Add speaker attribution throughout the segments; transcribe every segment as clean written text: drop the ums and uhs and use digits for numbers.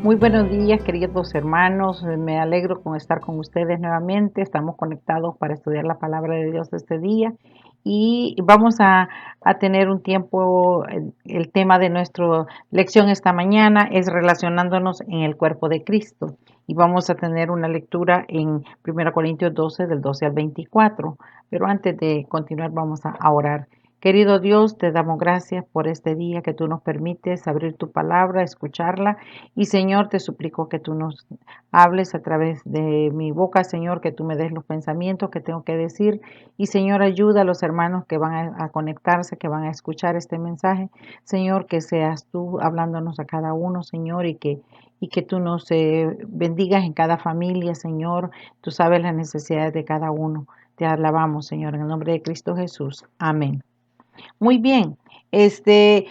Speaker 1: Muy buenos días, queridos hermanos. Me alegro con estar con ustedes nuevamente. Estamos conectados para estudiar la palabra de Dios este día y vamos a tener un tiempo. El tema de nuestra lección esta mañana es relacionándonos en el cuerpo de Cristo y vamos a tener una lectura en 1 Corintios 12 del 12 al 24. Pero antes de continuar vamos a orar. Querido Dios, te damos gracias por este día que tú nos permites abrir tu palabra, escucharla. Y Señor, te suplico que tú nos hables a través de mi boca, Señor, que tú me des los pensamientos que tengo que decir. Y Señor, ayuda a los hermanos que van a conectarse, que van a escuchar este mensaje. Señor, que seas tú hablándonos a cada uno, Señor, y que tú nos bendigas en cada familia, Señor. Tú sabes las necesidades de cada uno. Te alabamos, Señor, en el nombre de Cristo Jesús. Amén. Muy bien. Este,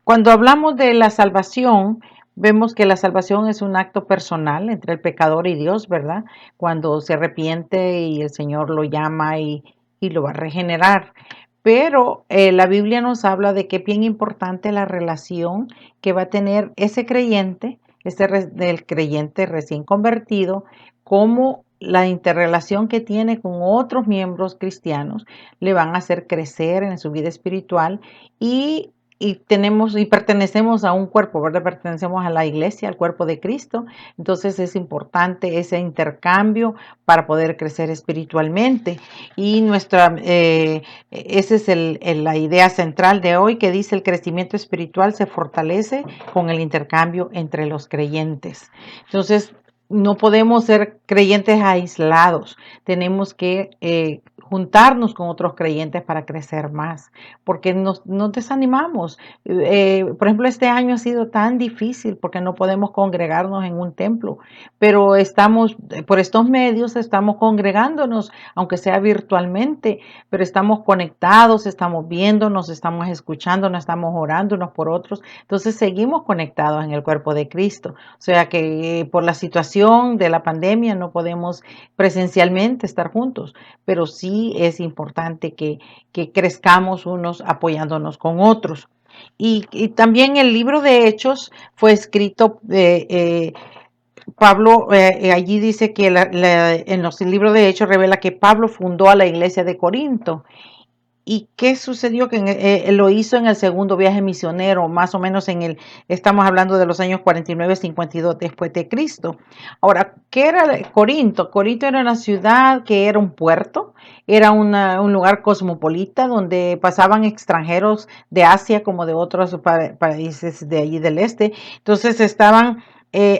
Speaker 1: Cuando hablamos de la salvación, vemos que la salvación es un acto personal entre el pecador y Dios, ¿verdad? Cuando se arrepiente y el Señor lo llama y lo va a regenerar. Pero la Biblia nos habla de que es bien importante la relación que va a tener ese creyente, del creyente recién convertido, como la interrelación que tiene con otros miembros cristianos le van a hacer crecer en su vida espiritual y y pertenecemos a un cuerpo, ¿verdad? Pertenecemos a la iglesia, al cuerpo de Cristo. Entonces es importante ese intercambio para poder crecer espiritualmente. Y esa es la idea central de hoy, que dice: el crecimiento espiritual se fortalece con el intercambio entre los creyentes. Entonces, no podemos ser creyentes aislados. Tenemos que juntarnos con otros creyentes para crecer más, porque nos desanimamos. Por ejemplo, este año ha sido tan difícil porque no podemos congregarnos en un templo, pero por estos medios estamos congregándonos, aunque sea virtualmente, pero estamos conectados, estamos viéndonos, estamos escuchando, nos estamos orando unos por otros. Entonces seguimos conectados en el cuerpo de Cristo. O sea que por la situación de la pandemia no podemos presencialmente estar juntos, pero sí es importante que crezcamos unos apoyándonos con otros. Y también el libro de Hechos fue escrito, Pablo, allí dice que en los libros de Hechos revela que Pablo fundó a la iglesia de Corinto. ¿Y qué sucedió? Que lo hizo en el segundo viaje misionero, más o menos estamos hablando de los años 49-52 después de Cristo. Ahora, ¿qué era Corinto? Corinto era una ciudad que era un puerto, era un lugar cosmopolita donde pasaban extranjeros de Asia como de otros países de allí del este. Entonces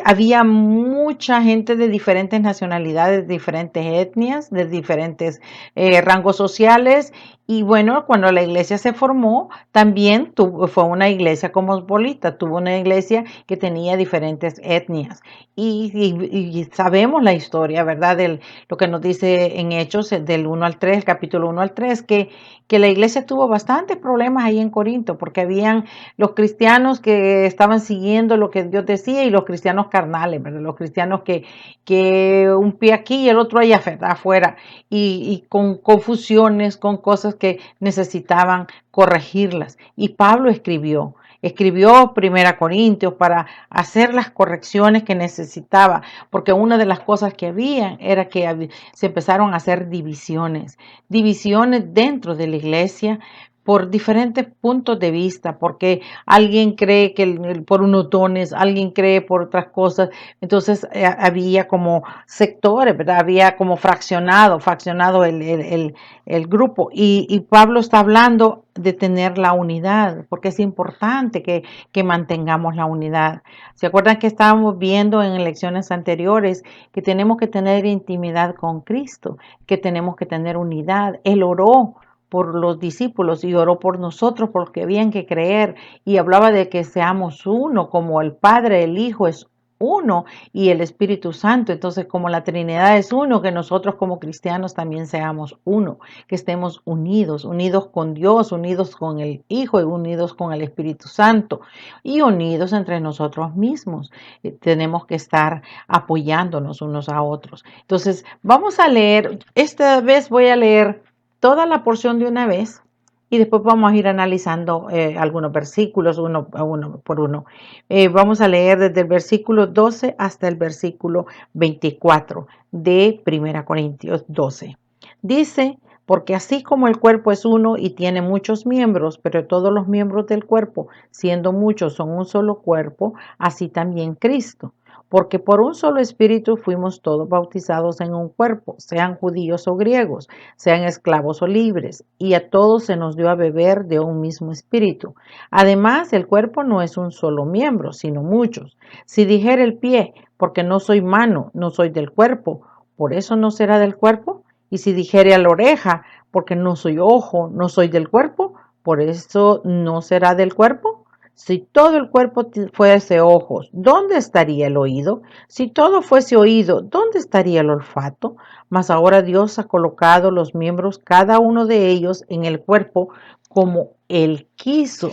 Speaker 1: había mucha gente de diferentes nacionalidades, de diferentes etnias, de diferentes rangos sociales. Y bueno, cuando la iglesia se formó, también fue una iglesia cosmopolita, tuvo una iglesia que tenía diferentes etnias. Y sabemos la historia, ¿verdad? Lo que nos dice en Hechos, del 1 al 3, el capítulo 1 al 3, que la iglesia tuvo bastantes problemas ahí en Corinto, porque habían los cristianos que estaban siguiendo lo que Dios decía y los cristianos carnales, ¿verdad? Los cristianos que un pie aquí y el otro allá afuera, y con confusiones, con cosas que necesitaban corregirlas. Y Pablo escribió Primera Corintios para hacer las correcciones que necesitaba, porque una de las cosas que había era que se empezaron a hacer divisiones dentro de la iglesia por diferentes puntos de vista, porque alguien cree que por unos dones, alguien cree por otras cosas. Entonces había como sectores, ¿verdad? Había como fraccionado el grupo. Y Pablo está hablando de tener la unidad, porque es importante que mantengamos la unidad. ¿Se acuerdan que estábamos viendo en lecciones anteriores que tenemos que tener intimidad con Cristo, que tenemos que tener unidad? Él oró por los discípulos y oró por nosotros porque habían que creer, y hablaba de que seamos uno, como el Padre, el Hijo es uno y el Espíritu Santo. Entonces, como la Trinidad es uno, que nosotros como cristianos también seamos uno, que estemos unidos con Dios, unidos con el Hijo y unidos con el Espíritu Santo y unidos entre nosotros mismos. Tenemos que estar apoyándonos unos a otros. Entonces, vamos a leer, esta vez voy a leer toda la porción de una vez, y después vamos a ir analizando algunos versículos uno por uno. Vamos a leer desde el versículo 12 hasta el versículo 24 de 1 Corintios 12. Dice, porque así como el cuerpo es uno y tiene muchos miembros, pero todos los miembros del cuerpo, siendo muchos, son un solo cuerpo, así también Cristo. Porque por un solo espíritu fuimos todos bautizados en un cuerpo, sean judíos o griegos, sean esclavos o libres, y a todos se nos dio a beber de un mismo espíritu. Además, el cuerpo no es un solo miembro, sino muchos. Si dijera el pie, porque no soy mano, no soy del cuerpo, ¿por eso no será del cuerpo? Y si dijere a la oreja, porque no soy ojo, no soy del cuerpo, ¿por eso no será del cuerpo? Si todo el cuerpo fuese ojos, ¿dónde estaría el oído? Si todo fuese oído, ¿dónde estaría el olfato? Mas ahora Dios ha colocado los miembros, cada uno de ellos, en el cuerpo como Él quiso.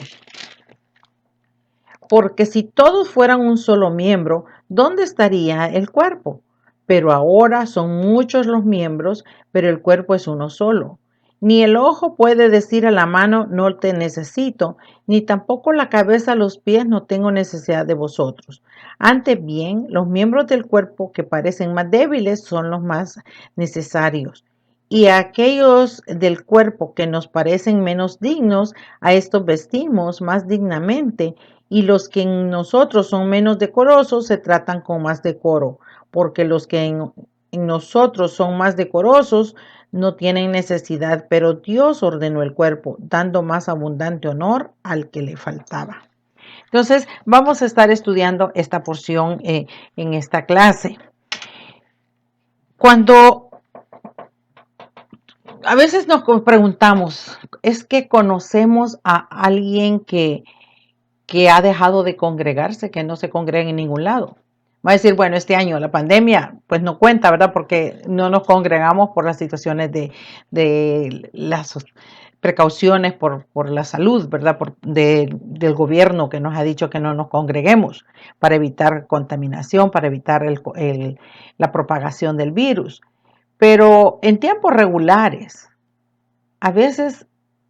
Speaker 1: Porque si todos fueran un solo miembro, ¿dónde estaría el cuerpo? Pero ahora son muchos los miembros, pero el cuerpo es uno solo. Ni el ojo puede decir a la mano, no te necesito, ni tampoco la cabeza a los pies, no tengo necesidad de vosotros. Antes bien, los miembros del cuerpo que parecen más débiles son los más necesarios. Y a aquellos del cuerpo que nos parecen menos dignos, a estos vestimos más dignamente, y los que en nosotros son menos decorosos se tratan con más decoro, porque los que en nosotros son más decorosos no tienen necesidad, pero Dios ordenó el cuerpo, dando más abundante honor al que le faltaba. Entonces, vamos a estar estudiando esta porción en esta clase. Cuando a veces nos preguntamos, ¿es que conocemos a alguien que ha dejado de congregarse, que no se congrega en ningún lado? Va a decir, bueno, este año la pandemia, pues no cuenta, ¿verdad? Porque no nos congregamos por las situaciones de las precauciones por la salud, ¿verdad? Del gobierno que nos ha dicho que no nos congreguemos para evitar contaminación, para evitar la propagación del virus. Pero en tiempos regulares, a veces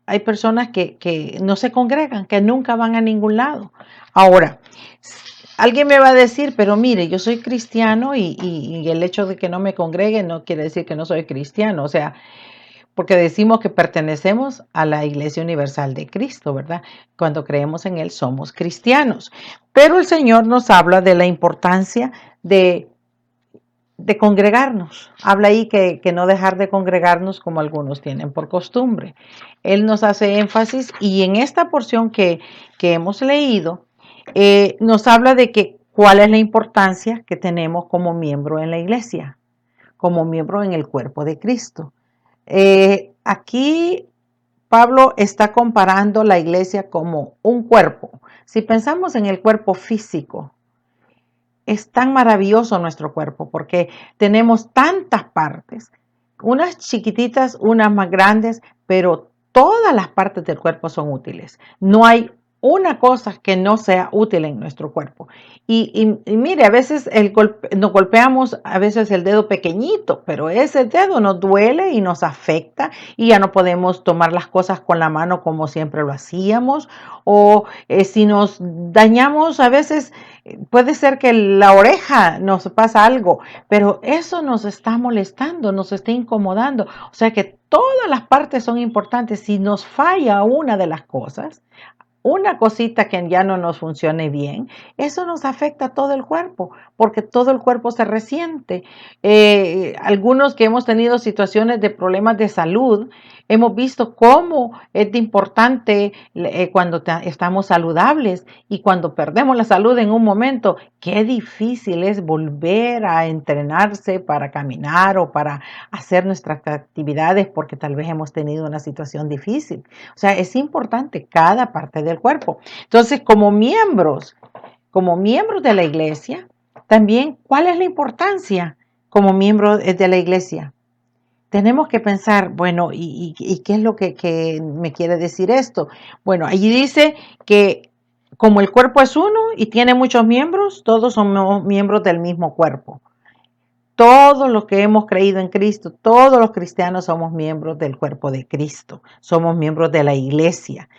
Speaker 1: hay personas que no se congregan, que nunca van a ningún lado. Ahora, alguien me va a decir, pero mire, yo soy cristiano y el hecho de que no me congregue no quiere decir que no soy cristiano. O sea, porque decimos que pertenecemos a la Iglesia Universal de Cristo, ¿verdad? Cuando creemos en Él somos cristianos. Pero el Señor nos habla de la importancia de congregarnos. Habla ahí que no dejar de congregarnos como algunos tienen por costumbre. Él nos hace énfasis y en esta porción que hemos leído, nos habla de que cuál es la importancia que tenemos como miembro en la iglesia, como miembro en el cuerpo de Cristo. Aquí Pablo está comparando la iglesia como un cuerpo. Si pensamos en el cuerpo físico, es tan maravilloso nuestro cuerpo porque tenemos tantas partes, unas chiquititas, unas más grandes, pero todas las partes del cuerpo son útiles. No hay una cosa que no sea útil en nuestro cuerpo. Y mire, a veces nos golpeamos a veces el dedo pequeñito, pero ese dedo nos duele y nos afecta y ya no podemos tomar las cosas con la mano como siempre lo hacíamos. O si nos dañamos a veces puede ser que la oreja nos pasa algo, pero eso nos está molestando, nos está incomodando. O sea que todas las partes son importantes. Si nos falla una de las cosas, una cosita que ya no nos funcione bien, eso nos afecta a todo el cuerpo, porque todo el cuerpo se resiente. Algunos que hemos tenido situaciones de problemas de salud, hemos visto cómo es importante cuando estamos saludables y cuando perdemos la salud en un momento, qué difícil es volver a entrenarse para caminar o para hacer nuestras actividades porque tal vez hemos tenido una situación difícil. O sea, es importante cada parte del cuerpo. Entonces, como miembros de la iglesia, también, ¿cuál es la importancia como miembro de la iglesia? Tenemos que pensar, bueno, ¿y qué es lo que me quiere decir esto? Bueno, allí dice que como el cuerpo es uno y tiene muchos miembros, todos somos miembros del mismo cuerpo. Todos los que hemos creído en Cristo, todos los cristianos somos miembros del cuerpo de Cristo, somos miembros de la iglesia.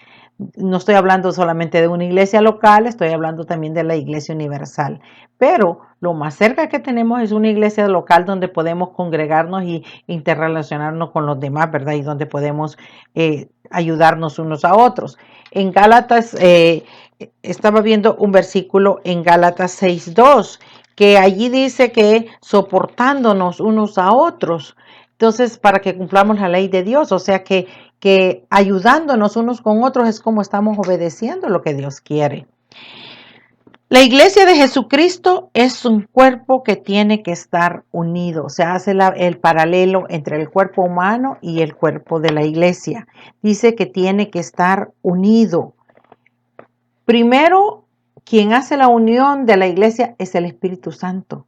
Speaker 1: No estoy hablando solamente de una iglesia local, estoy hablando también de la iglesia universal. Pero lo más cerca que tenemos es una iglesia local donde podemos congregarnos y interrelacionarnos con los demás, ¿verdad? Y donde podemos ayudarnos unos a otros. En Gálatas, estaba viendo un versículo en Gálatas 6:2, que allí dice que soportándonos unos a otros, entonces para que cumplamos la ley de Dios, o sea que ayudándonos unos con otros es como estamos obedeciendo lo que Dios quiere. La iglesia de Jesucristo es un cuerpo que tiene que estar unido. Se hace el paralelo entre el cuerpo humano y el cuerpo de la iglesia. Dice que tiene que estar unido. Primero, quien hace la unión de la iglesia es el Espíritu Santo.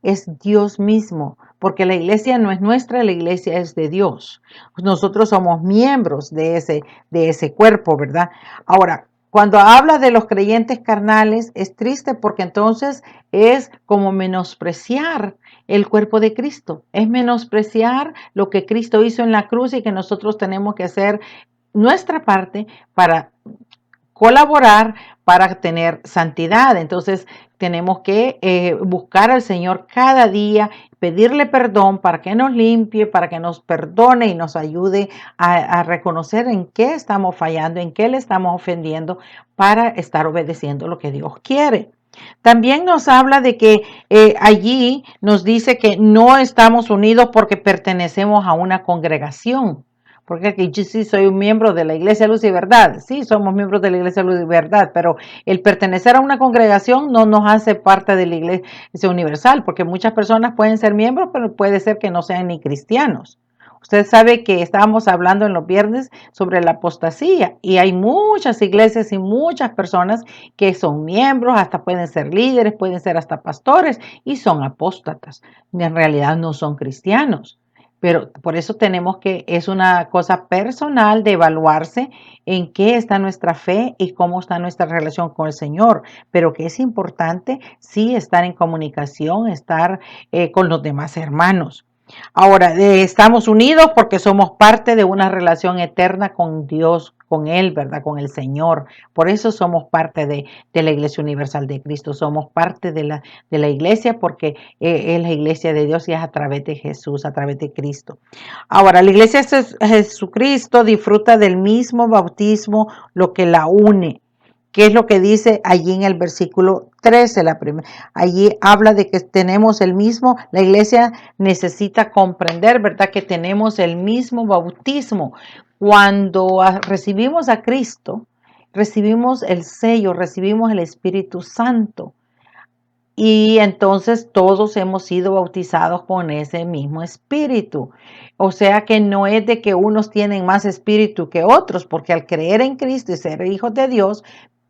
Speaker 1: Es Dios mismo, porque la iglesia no es nuestra, la iglesia es de Dios. Nosotros somos miembros de ese cuerpo, ¿verdad? Ahora, cuando habla de los creyentes carnales, es triste porque entonces es como menospreciar el cuerpo de Cristo, es menospreciar lo que Cristo hizo en la cruz y que nosotros tenemos que hacer nuestra parte para colaborar para tener santidad. Entonces tenemos que buscar al Señor cada día, pedirle perdón para que nos limpie, para que nos perdone y nos ayude a reconocer en qué estamos fallando, en qué le estamos ofendiendo para estar obedeciendo lo que Dios quiere. También nos habla de que allí nos dice que no estamos unidos porque pertenecemos a una congregación. Porque aquí yo sí soy un miembro de la Iglesia Luz y Verdad. Sí, somos miembros de la Iglesia Luz y Verdad, pero el pertenecer a una congregación no nos hace parte de la Iglesia Universal, porque muchas personas pueden ser miembros, pero puede ser que no sean ni cristianos. Usted sabe que estábamos hablando en los viernes sobre la apostasía y hay muchas iglesias y muchas personas que son miembros, hasta pueden ser líderes, pueden ser hasta pastores y son apóstatas. En realidad no son cristianos. Pero por eso tenemos que, es una cosa personal de evaluarse en qué está nuestra fe y cómo está nuestra relación con el Señor. Pero que es importante sí estar en comunicación, estar con los demás hermanos. Ahora, estamos unidos porque somos parte de una relación eterna con Dios, con Él, ¿verdad? Con el Señor. Por eso somos parte de la Iglesia Universal de Cristo. Somos parte de la iglesia porque es la iglesia de Dios y es a través de Jesús, a través de Cristo. Ahora, la iglesia de Jesucristo disfruta del mismo bautismo, lo que la une. ¿Qué es lo que dice allí en el versículo 13? Allí habla de que tenemos el mismo, la iglesia necesita comprender, ¿verdad? Que tenemos el mismo bautismo. Cuando recibimos a Cristo, recibimos el sello, recibimos el Espíritu Santo. Y entonces todos hemos sido bautizados con ese mismo espíritu. O sea que no es de que unos tienen más espíritu que otros, porque al creer en Cristo y ser hijos de Dios,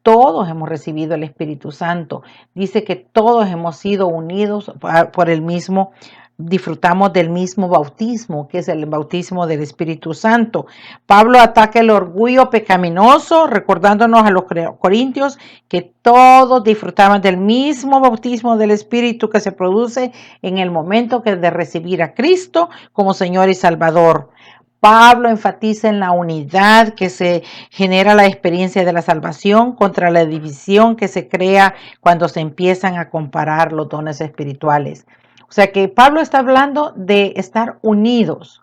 Speaker 1: todos hemos recibido el Espíritu Santo. Dice que todos hemos sido unidos por el mismo, disfrutamos del mismo bautismo, que es el bautismo del Espíritu Santo. Pablo ataca el orgullo pecaminoso, recordándonos a los corintios que todos disfrutaban del mismo bautismo del Espíritu que se produce en el momento que de recibir a Cristo como Señor y Salvador. Pablo enfatiza en la unidad que se genera la experiencia de la salvación contra la división que se crea cuando se empiezan a comparar los dones espirituales. O sea que Pablo está hablando de estar unidos,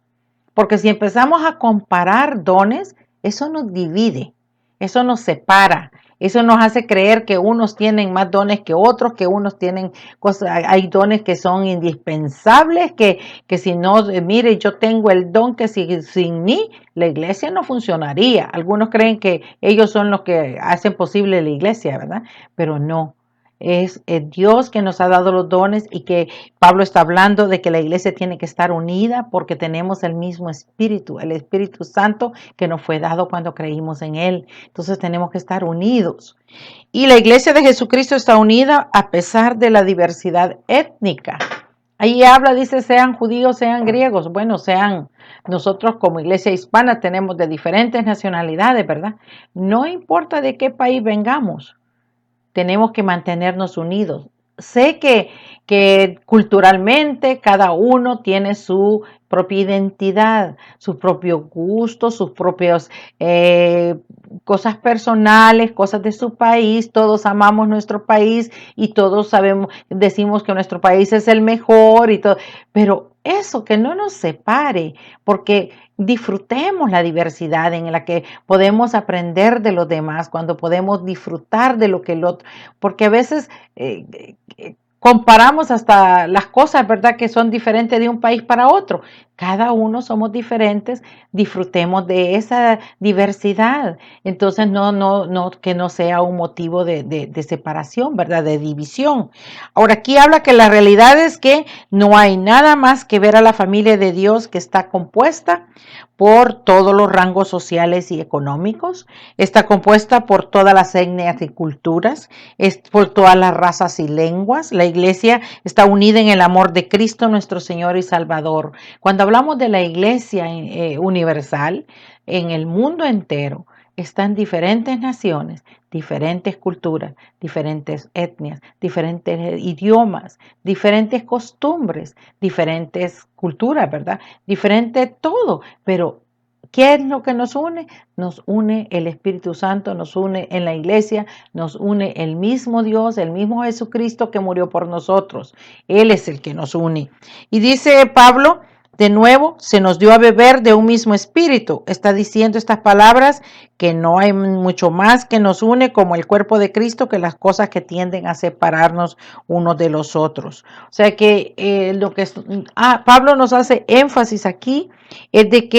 Speaker 1: porque si empezamos a comparar dones, eso nos divide, eso nos separa, eso nos hace creer que unos tienen más dones que otros, que unos tienen cosas, hay dones que son indispensables, que si no, mire, yo tengo el don que sin mí la iglesia no funcionaría. Algunos creen que ellos son los que hacen posible la iglesia, ¿verdad? Pero no. Es Dios que nos ha dado los dones y que Pablo está hablando de que la iglesia tiene que estar unida porque tenemos el mismo espíritu, el Espíritu Santo que nos fue dado cuando creímos en Él. Entonces tenemos que estar unidos. Y la iglesia de Jesucristo está unida a pesar de la diversidad étnica. Ahí habla, dice, sean judíos, sean griegos. Bueno, nosotros como iglesia hispana tenemos de diferentes nacionalidades, ¿verdad? No importa de qué país vengamos, tenemos que mantenernos unidos. Sé que culturalmente cada uno tiene su propia identidad, su propio gusto, sus propios cosas personales, cosas de su país. Todos amamos nuestro país y todos sabemos, decimos que nuestro país es el mejor y todo, pero eso que no nos separe, porque disfrutemos la diversidad en la que podemos aprender de los demás, cuando podemos disfrutar de lo que el otro, porque a veces comparamos hasta las cosas, ¿verdad? Que son diferentes de un país para otro. Cada uno somos diferentes, disfrutemos de esa diversidad. Entonces, que no sea un motivo de separación, ¿verdad? De división. Ahora, aquí habla que la realidad es que no hay nada más que ver a la familia de Dios, que está compuesta por todos los rangos sociales y económicos, está compuesta por todas las etnias y culturas, es por todas las razas y lenguas. La iglesia está unida en el amor de Cristo, nuestro Señor y Salvador. Cuando hablamos de la iglesia universal, en el mundo entero están diferentes naciones, diferentes culturas, diferentes etnias, diferentes idiomas, diferentes costumbres, diferentes culturas, ¿verdad? Diferente todo, pero ¿qué es lo que nos une? Nos une el Espíritu Santo, nos une en la iglesia, nos une el mismo Dios, el mismo Jesucristo que murió por nosotros. Él es el que nos une. Y dice Pablo, de nuevo, se nos dio a beber de un mismo espíritu. Está diciendo estas palabras, que no hay mucho más que nos une como el cuerpo de Cristo que las cosas que tienden a separarnos unos de los otros. O sea que Pablo nos hace énfasis aquí es de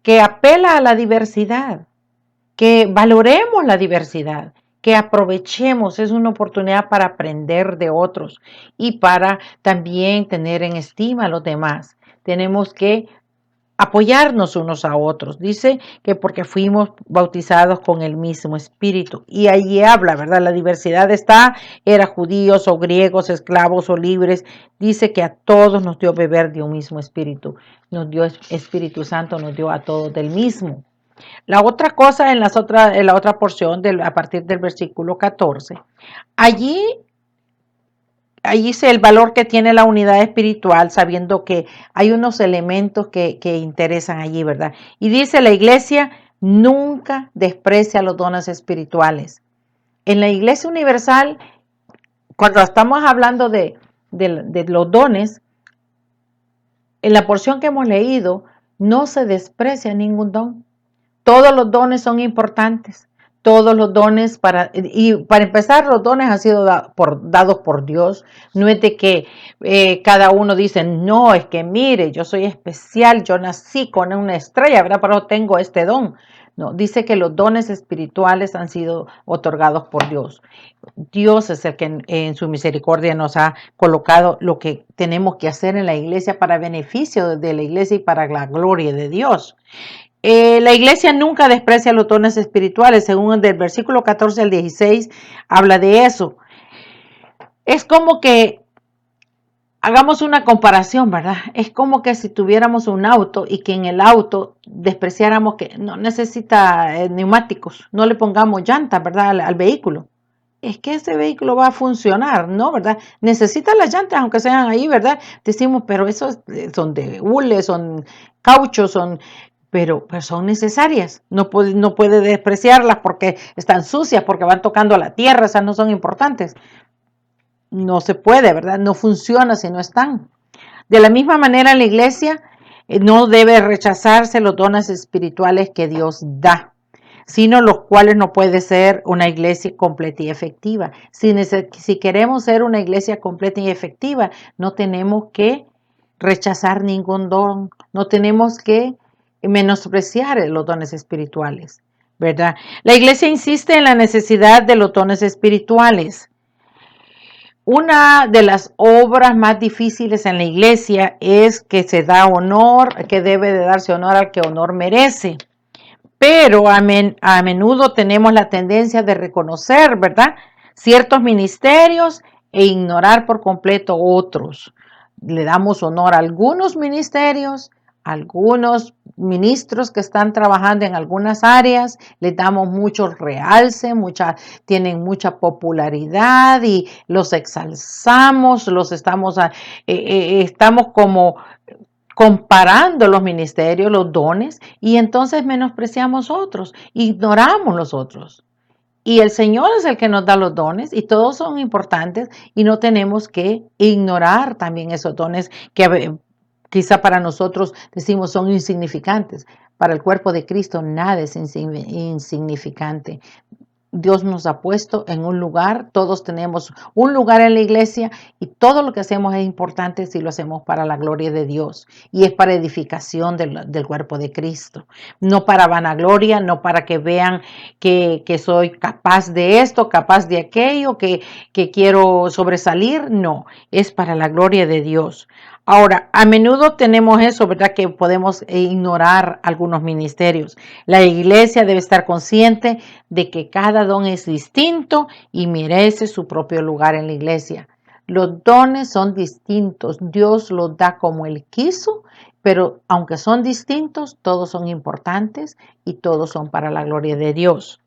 Speaker 1: que apela a la diversidad, que valoremos la diversidad, que aprovechemos, es una oportunidad para aprender de otros y para también tener en estima a los demás. Tenemos que apoyarnos unos a otros. Dice que porque fuimos bautizados con el mismo espíritu. Y allí habla, ¿verdad? La diversidad era judíos o griegos, esclavos o libres. Dice que a todos nos dio beber de un mismo espíritu. Nos dio Espíritu Santo, nos dio a todos del mismo. La otra cosa en la otra porción, a partir del versículo 14, allí dice el valor que tiene la unidad espiritual, sabiendo que hay unos elementos que interesan allí, ¿verdad? Y dice, la iglesia nunca desprecia los dones espirituales. En la iglesia universal, cuando estamos hablando de los dones, en la porción que hemos leído, no se desprecia ningún don. Todos los dones son importantes. Todos los dones, para empezar, los dones han sido dados por Dios. No es de que cada uno dice, no, es que mire, yo soy especial, yo nací con una estrella, ¿verdad? Pero tengo este don. No, dice que los dones espirituales han sido otorgados por Dios. Dios es el que en su misericordia nos ha colocado lo que tenemos que hacer en la iglesia para beneficio de la iglesia y para la gloria de Dios. La iglesia nunca desprecia los dones espirituales, según del versículo 14 al 16 habla de eso. Es como que hagamos una comparación, ¿verdad? Es como que si tuviéramos un auto y que en el auto despreciáramos que no necesita neumáticos, no le pongamos llantas, ¿verdad? Al vehículo. Es que ese vehículo va a funcionar, ¿no? ¿Verdad? Necesita las llantas, aunque sean ahí, ¿verdad? Decimos, pero esos son de hule, son cauchos, pero son necesarias. No puede despreciarlas porque están sucias, porque van tocando la tierra, esas no son importantes. No se puede, ¿verdad? No funciona si no están. De la misma manera, en la iglesia no debe rechazarse los dones espirituales que Dios da, sino los cuales no puede ser una iglesia completa y efectiva. Si queremos ser una iglesia completa y efectiva, no tenemos que rechazar ningún don, no tenemos que menospreciar los dones espirituales, ¿verdad? La iglesia insiste en la necesidad de los dones espirituales. Una de las obras más difíciles en la iglesia es que se da honor, que debe de darse honor al que honor merece. Pero a menudo tenemos la tendencia de reconocer, ¿verdad? Ciertos ministerios e ignorar por completo otros. Le damos honor a algunos ministerios, algunos ministros que están trabajando en algunas áreas, les damos mucho realce, tienen mucha popularidad y los exalzamos, estamos como comparando los ministerios, los dones, y entonces menospreciamos otros, ignoramos los otros. Y el Señor es el que nos da los dones y todos son importantes y no tenemos que ignorar también esos dones que quizá para nosotros decimos son insignificantes. Para el cuerpo de Cristo nada es insignificante. Dios nos ha puesto en un lugar, todos tenemos un lugar en la iglesia y todo lo que hacemos es importante si lo hacemos para la gloria de Dios y es para edificación del cuerpo de Cristo, no para vanagloria, no para que vean que soy capaz de esto, capaz de aquello, que quiero sobresalir, no, es para la gloria de Dios. Ahora, a menudo tenemos eso, ¿verdad? Que podemos ignorar algunos ministerios. La iglesia debe estar consciente de que cada don es distinto y merece su propio lugar en la iglesia. Los dones son distintos, Dios los da como Él quiso, pero aunque son distintos, todos son importantes y todos son para la gloria de Dios.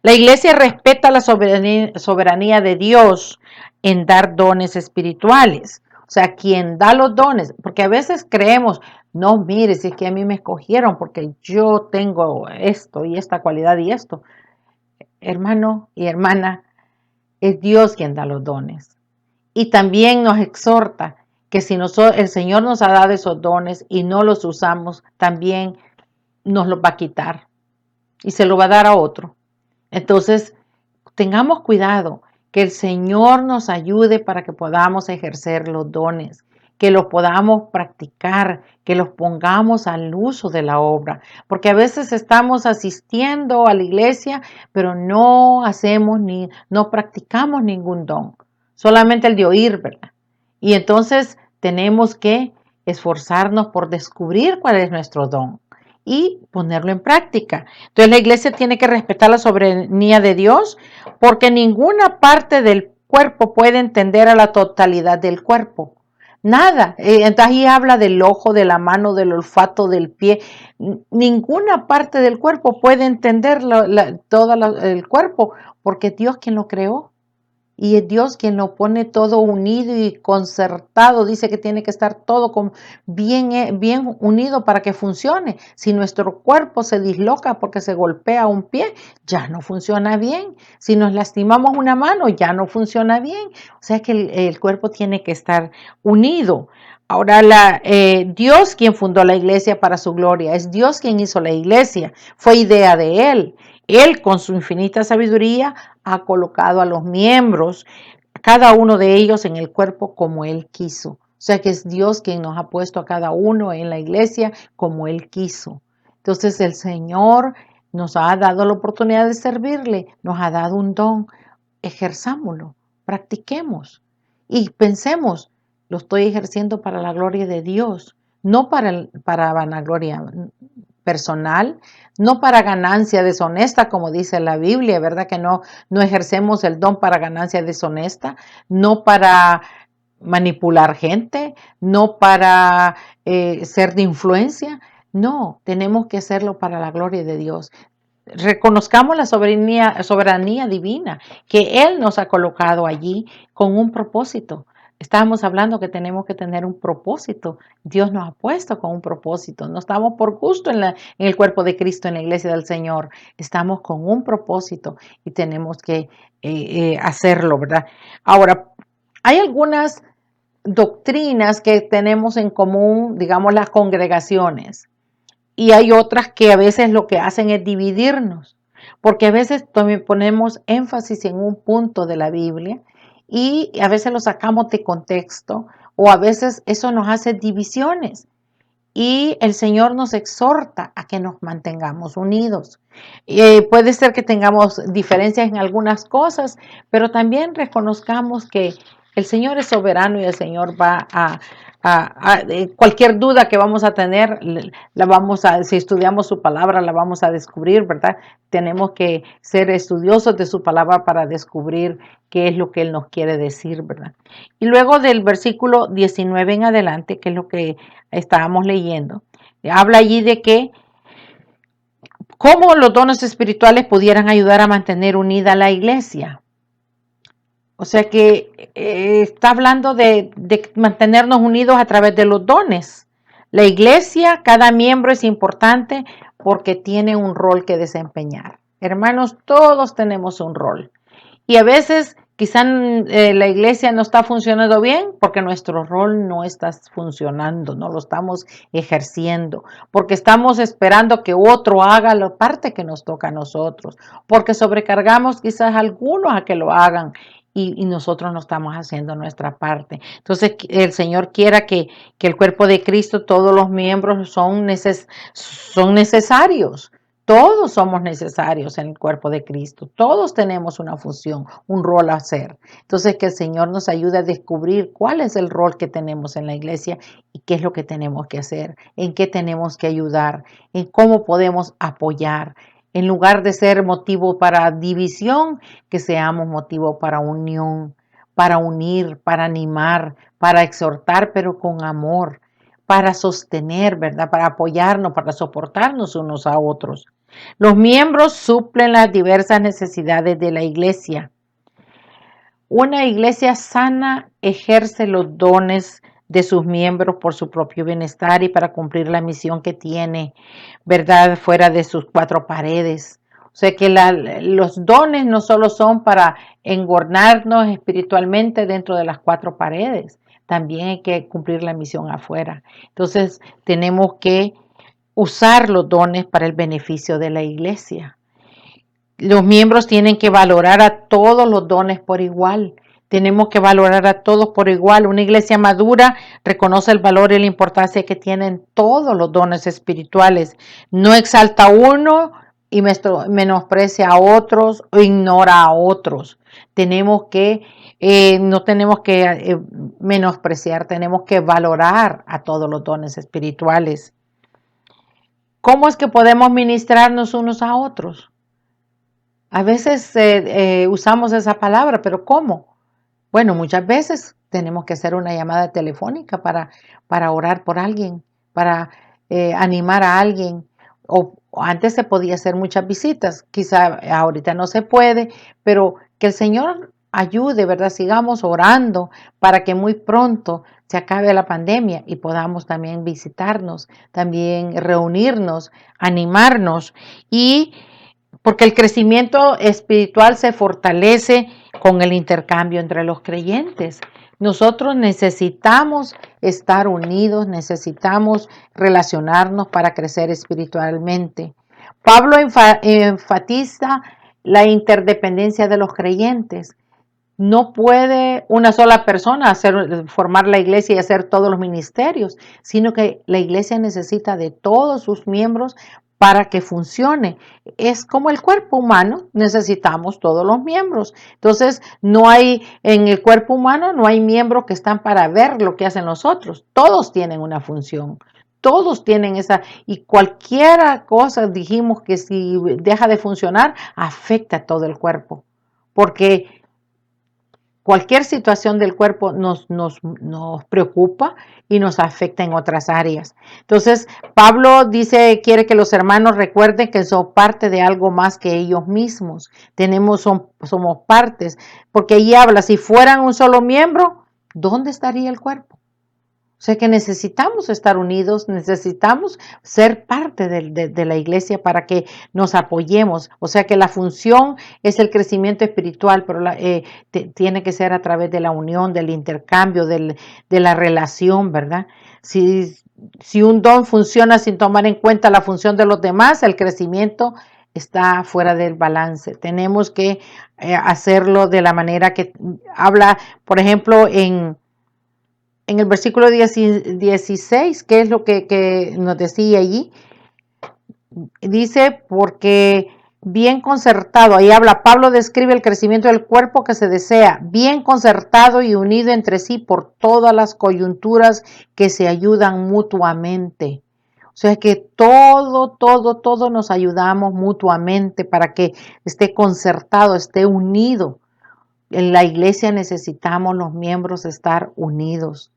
Speaker 1: La iglesia respeta la soberanía de Dios en dar dones espirituales. O sea, quien da los dones, porque a veces creemos, no, mire, si es que a mí me escogieron porque yo tengo esto y esta cualidad y esto. Hermano y hermana, es Dios quien da los dones. Y también nos exhorta que si el Señor nos ha dado esos dones y no los usamos, también nos los va a quitar y se lo va a dar a otro. Entonces, tengamos cuidado, que el Señor nos ayude para que podamos ejercer los dones, que los podamos practicar, que los pongamos al uso de la obra, porque a veces estamos asistiendo a la iglesia, pero no practicamos ningún don, solamente el de oír, ¿verdad? Y entonces tenemos que esforzarnos por descubrir cuál es nuestro don y ponerlo en práctica. Entonces la iglesia tiene que respetar la soberanía de Dios porque ninguna parte del cuerpo puede entender a la totalidad del cuerpo. Nada. Entonces ahí habla del ojo, de la mano, del olfato, del pie. Ninguna parte del cuerpo puede entender todo el cuerpo porque Dios quien lo creó. Y es Dios quien lo pone todo unido y concertado. Dice que tiene que estar todo bien unido para que funcione. Si nuestro cuerpo se disloca porque se golpea un pie, ya no funciona bien. Si nos lastimamos una mano, ya no funciona bien. O sea que el cuerpo tiene que estar unido. Ahora, Dios quien fundó la iglesia para su gloria. Es Dios quien hizo la iglesia. Fue idea de Él. Él, con su infinita sabiduría, ha colocado a los miembros, cada uno de ellos en el cuerpo como Él quiso. O sea que es Dios quien nos ha puesto a cada uno en la iglesia como Él quiso. Entonces el Señor nos ha dado la oportunidad de servirle, nos ha dado un don, ejerzámoslo, practiquemos y pensemos, lo estoy ejerciendo para la gloria de Dios, no para vanagloria personal, no para ganancia deshonesta, como dice la Biblia, ¿verdad? Que no ejercemos el don para ganancia deshonesta, no para manipular gente, no para ser de influencia, no, tenemos que hacerlo para la gloria de Dios. Reconozcamos la soberanía divina, que Él nos ha colocado allí con un propósito. Estábamos hablando que tenemos que tener un propósito. Dios nos ha puesto con un propósito. No estamos por gusto en el cuerpo de Cristo, en la iglesia del Señor. Estamos con un propósito y tenemos que hacerlo, ¿verdad? Ahora, hay algunas doctrinas que tenemos en común, digamos, las congregaciones. Y hay otras que a veces lo que hacen es dividirnos, porque a veces también ponemos énfasis en un punto de la Biblia y a veces lo sacamos de contexto o a veces eso nos hace divisiones. Y el Señor nos exhorta a que nos mantengamos unidos. Puede ser que tengamos diferencias en algunas cosas, pero también reconozcamos que el Señor es soberano y el Señor va cualquier duda que vamos a tener, si estudiamos su palabra, la vamos a descubrir, ¿verdad? Tenemos que ser estudiosos de su palabra para descubrir qué es lo que Él nos quiere decir, ¿verdad? Y luego del versículo 19 en adelante, que es lo que estábamos leyendo, Habla allí de que cómo los dones espirituales pudieran ayudar a mantener unida la iglesia. O sea que está hablando de mantenernos unidos a través de los dones. La iglesia, cada miembro es importante porque tiene un rol que desempeñar. Hermanos, todos tenemos un rol. Y a veces quizá la iglesia no está funcionando bien porque nuestro rol no está funcionando, no lo estamos ejerciendo, porque estamos esperando que otro haga la parte que nos toca a nosotros, porque sobrecargamos quizás a algunos a que lo hagan y nosotros no estamos haciendo nuestra parte. Entonces el Señor quiera que el cuerpo de Cristo, todos los miembros son necesarios. Todos somos necesarios en el cuerpo de Cristo. Todos tenemos una función, un rol a hacer. Entonces, que el Señor nos ayude a descubrir cuál es el rol que tenemos en la iglesia y qué es lo que tenemos que hacer, en qué tenemos que ayudar, en cómo podemos apoyar. En lugar de ser motivo para división, que seamos motivo para unión, para unir, para animar, para exhortar, pero con amor, para sostener, ¿verdad? Para apoyarnos, para soportarnos unos a otros. Los miembros suplen las diversas necesidades de la iglesia. Una iglesia sana ejerce los dones de sus miembros por su propio bienestar y para cumplir la misión que tiene, ¿verdad? Fuera de sus cuatro paredes. O sea que los dones no solo son para engornarnos espiritualmente dentro de las cuatro paredes, también hay que cumplir la misión afuera. Entonces tenemos que usar los dones para el beneficio de la iglesia. Los miembros tienen que valorar a todos los dones por igual. Tenemos que valorar a todos por igual. Una iglesia madura reconoce el valor y la importancia que tienen todos los dones espirituales. No exalta a uno y menosprecia a otros o ignora a otros. No tenemos que menospreciar, tenemos que valorar a todos los dones espirituales. ¿Cómo es que podemos ministrarnos unos a otros? A veces usamos esa palabra, pero ¿cómo? Bueno, muchas veces tenemos que hacer una llamada telefónica para orar por alguien, para animar a alguien. O antes se podía hacer muchas visitas, quizá ahorita no se puede, pero que el Señor ayude, ¿verdad? Sigamos orando para que muy pronto se acabe la pandemia y podamos también visitarnos, también reunirnos, animarnos y porque el crecimiento espiritual se fortalece con el intercambio entre los creyentes. Nosotros necesitamos estar unidos, necesitamos relacionarnos para crecer espiritualmente. Pablo enfatiza la interdependencia de los creyentes. No puede una sola persona formar la iglesia y hacer todos los ministerios, sino que la iglesia necesita de todos sus miembros para que funcione. Es como el cuerpo humano, necesitamos todos los miembros. Entonces, en el cuerpo humano no hay miembros que están para ver lo que hacen los otros. Todos tienen una función. Todos tienen esa, y cualquier cosa dijimos que si deja de funcionar, afecta a todo el cuerpo. Porque cualquier situación del cuerpo nos preocupa y nos afecta en otras áreas. Entonces, Pablo quiere que los hermanos recuerden que son parte de algo más que ellos mismos. Somos partes, porque ahí habla, si fueran un solo miembro, ¿dónde estaría el cuerpo? O sea que necesitamos estar unidos, necesitamos ser parte de la iglesia para que nos apoyemos. O sea que la función es el crecimiento espiritual, pero tiene que ser a través de la unión, del intercambio, de la relación, ¿verdad? Si un don funciona sin tomar en cuenta la función de los demás, el crecimiento está fuera del balance. Tenemos que hacerlo de la manera que habla, por ejemplo, en el versículo 16, ¿qué es lo que nos decía allí? Dice, porque bien concertado, ahí habla, Pablo describe el crecimiento del cuerpo que se desea, bien concertado y unido entre sí por todas las coyunturas que se ayudan mutuamente. O sea que todo nos ayudamos mutuamente para que esté concertado, esté unido. En la iglesia necesitamos los miembros estar unidos.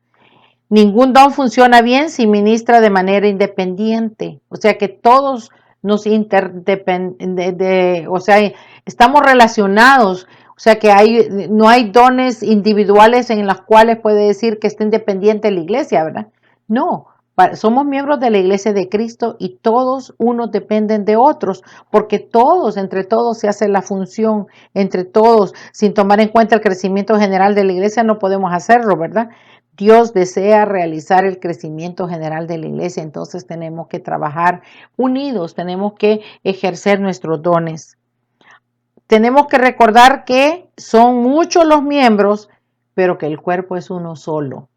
Speaker 1: Ningún don funciona bien si ministra de manera independiente. O sea que todos nos o sea, estamos relacionados. O sea que no hay dones individuales en los cuales puede decir que está independiente de la iglesia, ¿verdad? No, somos miembros de la iglesia de Cristo y todos unos dependen de otros, porque todos, entre todos se hace la función, entre todos, sin tomar en cuenta el crecimiento general de la iglesia, no podemos hacerlo, ¿verdad? Dios desea realizar el crecimiento general de la iglesia, entonces tenemos que trabajar unidos, tenemos que ejercer nuestros dones. Tenemos que recordar que son muchos los miembros, pero que el cuerpo es uno solo.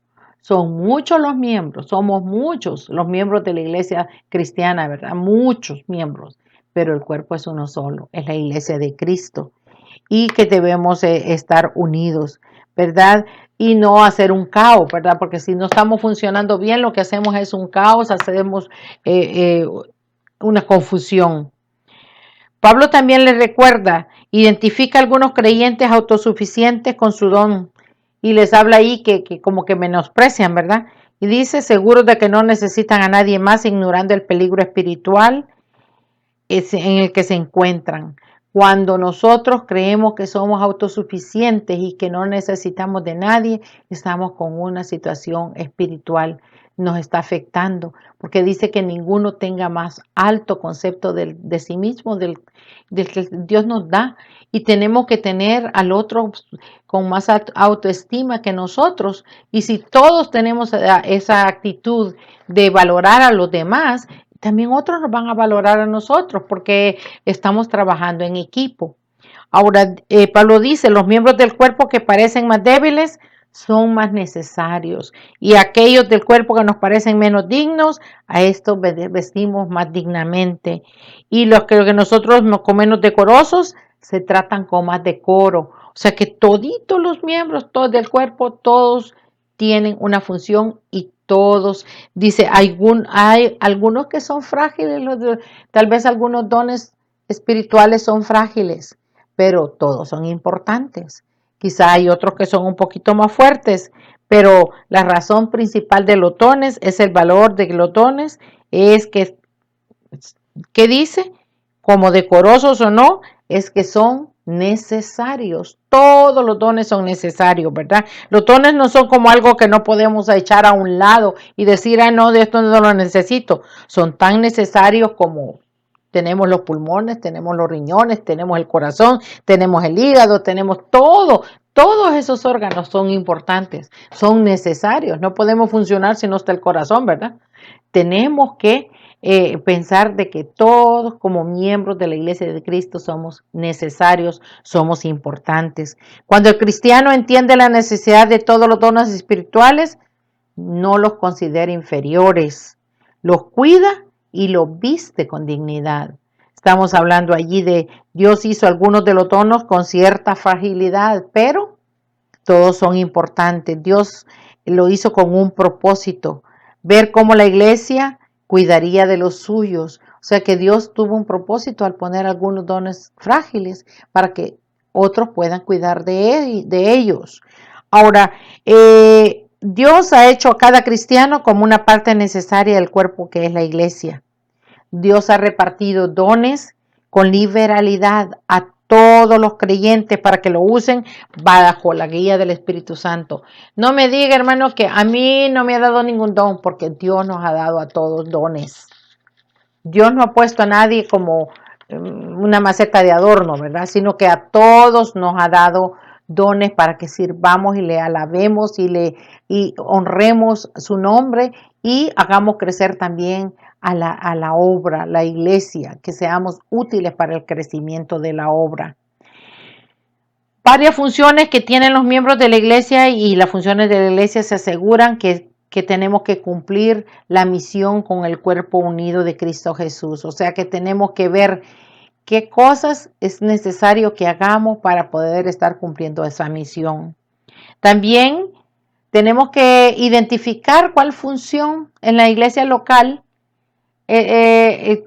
Speaker 1: Son muchos los miembros, somos muchos los miembros de la iglesia cristiana, ¿verdad? Muchos miembros, pero el cuerpo es uno solo, es la iglesia de Cristo y que debemos estar unidos, ¿verdad? Y no hacer un caos, ¿verdad? Porque si no estamos funcionando bien, lo que hacemos es un caos, hacemos una confusión. Pablo también le recuerda, identifica a algunos creyentes autosuficientes con su don y les habla ahí que como que menosprecian, ¿verdad? Y dice, seguros de que no necesitan a nadie más, ignorando el peligro espiritual en el que se encuentran. Cuando nosotros creemos que somos autosuficientes y que no necesitamos de nadie, estamos con una situación espiritual, nos está afectando, porque dice que ninguno tenga más alto concepto de sí mismo, del que Dios nos da, y tenemos que tener al otro con más autoestima que nosotros. Y si todos tenemos esa actitud de valorar a los demás, también otros nos van a valorar a nosotros porque estamos trabajando en equipo. Ahora, Pablo dice, los miembros del cuerpo que parecen más débiles son más necesarios y aquellos del cuerpo que nos parecen menos dignos, a estos vestimos más dignamente. Y los que nosotros con menos decorosos se tratan con más decoro. O sea que toditos los miembros, todos del cuerpo, todos tienen una función y todos, dice, hay algunos que son frágiles, tal vez algunos dones espirituales son frágiles, pero todos son importantes. Quizá hay otros que son un poquito más fuertes, pero la razón principal de los dones es el valor de los dones, es que, ¿qué dice? Como decorosos o no, es que son necesarios. Todos los dones son necesarios, ¿verdad? Los dones no son como algo que no podemos echar a un lado y decir, ah, no, de esto no lo necesito. Son tan necesarios como tenemos los pulmones, tenemos los riñones, tenemos el corazón, tenemos el hígado, tenemos todo. Todos esos órganos son importantes, son necesarios. No podemos funcionar si no está el corazón, ¿verdad? Tenemos que pensar de que todos como miembros de la Iglesia de Cristo somos necesarios, somos importantes. Cuando el cristiano entiende la necesidad de todos los dones espirituales, no los considera inferiores, los cuida y los viste con dignidad. Estamos hablando allí de Dios hizo algunos de los dones con cierta fragilidad, pero todos son importantes. Dios lo hizo con un propósito, ver cómo la iglesia cuidaría de los suyos. O sea que Dios tuvo un propósito al poner algunos dones frágiles para que otros puedan cuidar de ellos. Ahora, Dios ha hecho a cada cristiano como una parte necesaria del cuerpo que es la iglesia. Dios ha repartido dones con liberalidad a todos los creyentes para que lo usen bajo la guía del Espíritu Santo. No me diga, hermano, que a mí no me ha dado ningún don, porque Dios nos ha dado a todos dones. Dios no ha puesto a nadie como una maceta de adorno, ¿verdad? Sino que a todos nos ha dado dones para que sirvamos y le alabemos y honremos su nombre y hagamos crecer también a la obra, la iglesia, que seamos útiles para el crecimiento de la obra. Varias funciones que tienen los miembros de la iglesia y las funciones de la iglesia se aseguran que tenemos que cumplir la misión con el cuerpo unido de Cristo Jesús. O sea que tenemos que ver qué cosas es necesario que hagamos para poder estar cumpliendo esa misión. También tenemos que identificar cuál función en la iglesia local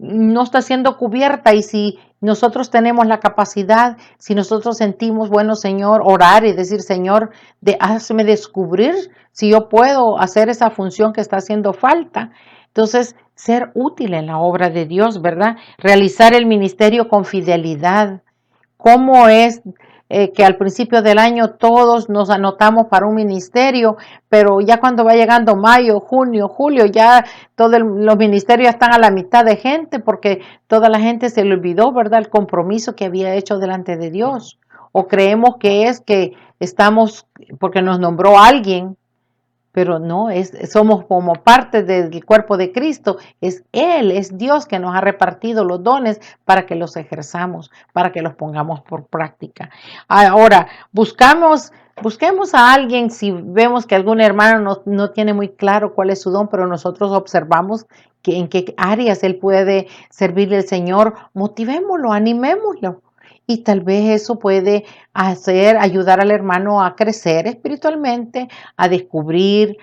Speaker 1: no está siendo cubierta y si Nosotros tenemos la capacidad, si nosotros sentimos, bueno, Señor, orar y decir, Señor, hazme descubrir si yo puedo hacer esa función que está haciendo falta. Entonces, ser útil en la obra de Dios, ¿verdad? Realizar el ministerio con fidelidad. ¿Cómo es que al principio del año todos nos anotamos para un ministerio, pero ya cuando va llegando mayo, junio, julio, ya todos los ministerios están a la mitad de gente porque toda la gente se le olvidó, ¿verdad?, el compromiso que había hecho delante de Dios. O creemos que es que estamos, porque nos nombró alguien, pero no, somos como parte del cuerpo de Cristo. Es Él, es Dios que nos ha repartido los dones para que los ejerzamos, para que los pongamos por práctica. Ahora, busquemos a alguien si vemos que algún hermano no tiene muy claro cuál es su don, pero nosotros observamos que en qué áreas él puede servirle al Señor, motivémoslo, animémoslo. Y tal vez eso puede ayudar al hermano a crecer espiritualmente, a descubrir,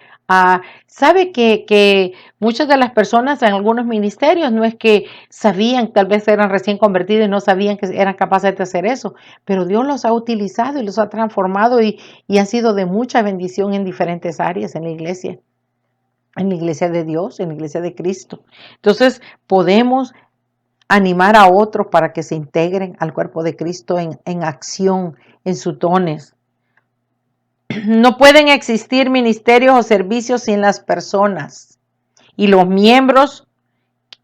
Speaker 1: sabe que muchas de las personas en algunos ministerios no es que sabían, tal vez eran recién convertidos y no sabían que eran capaces de hacer eso, pero Dios los ha utilizado y los ha transformado y han sido de mucha bendición en diferentes áreas en la iglesia de Dios, en la iglesia de Cristo. Entonces podemos animar a otros para que se integren al cuerpo de Cristo en acción, en sus dones. No pueden existir ministerios o servicios sin las personas y los miembros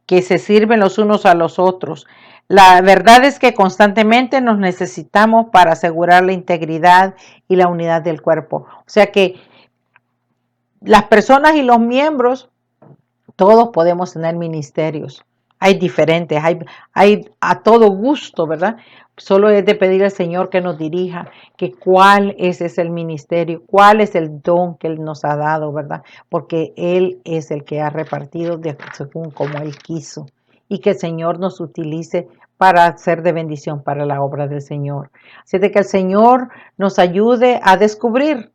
Speaker 1: que se sirven los unos a los otros. La verdad es que constantemente nos necesitamos para asegurar la integridad y la unidad del cuerpo. O sea que las personas y los miembros, todos podemos tener ministerios. Hay diferentes, hay a todo gusto, ¿verdad? Solo es de pedir al Señor que nos dirija, que cuál es el ministerio, cuál es el don que Él nos ha dado, ¿verdad? Porque Él es el que ha repartido según como Él quiso. Y que el Señor nos utilice para ser de bendición para la obra del Señor. Así de que el Señor nos ayude a descubrir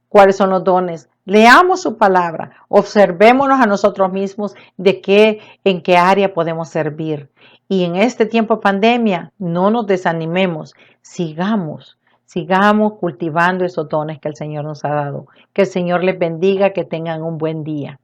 Speaker 1: cuáles son los dones. Leamos su palabra, observémonos a nosotros mismos en qué área podemos servir. Y en este tiempo de pandemia, no nos desanimemos, sigamos cultivando esos dones que el Señor nos ha dado. Que el Señor les bendiga, que tengan un buen día.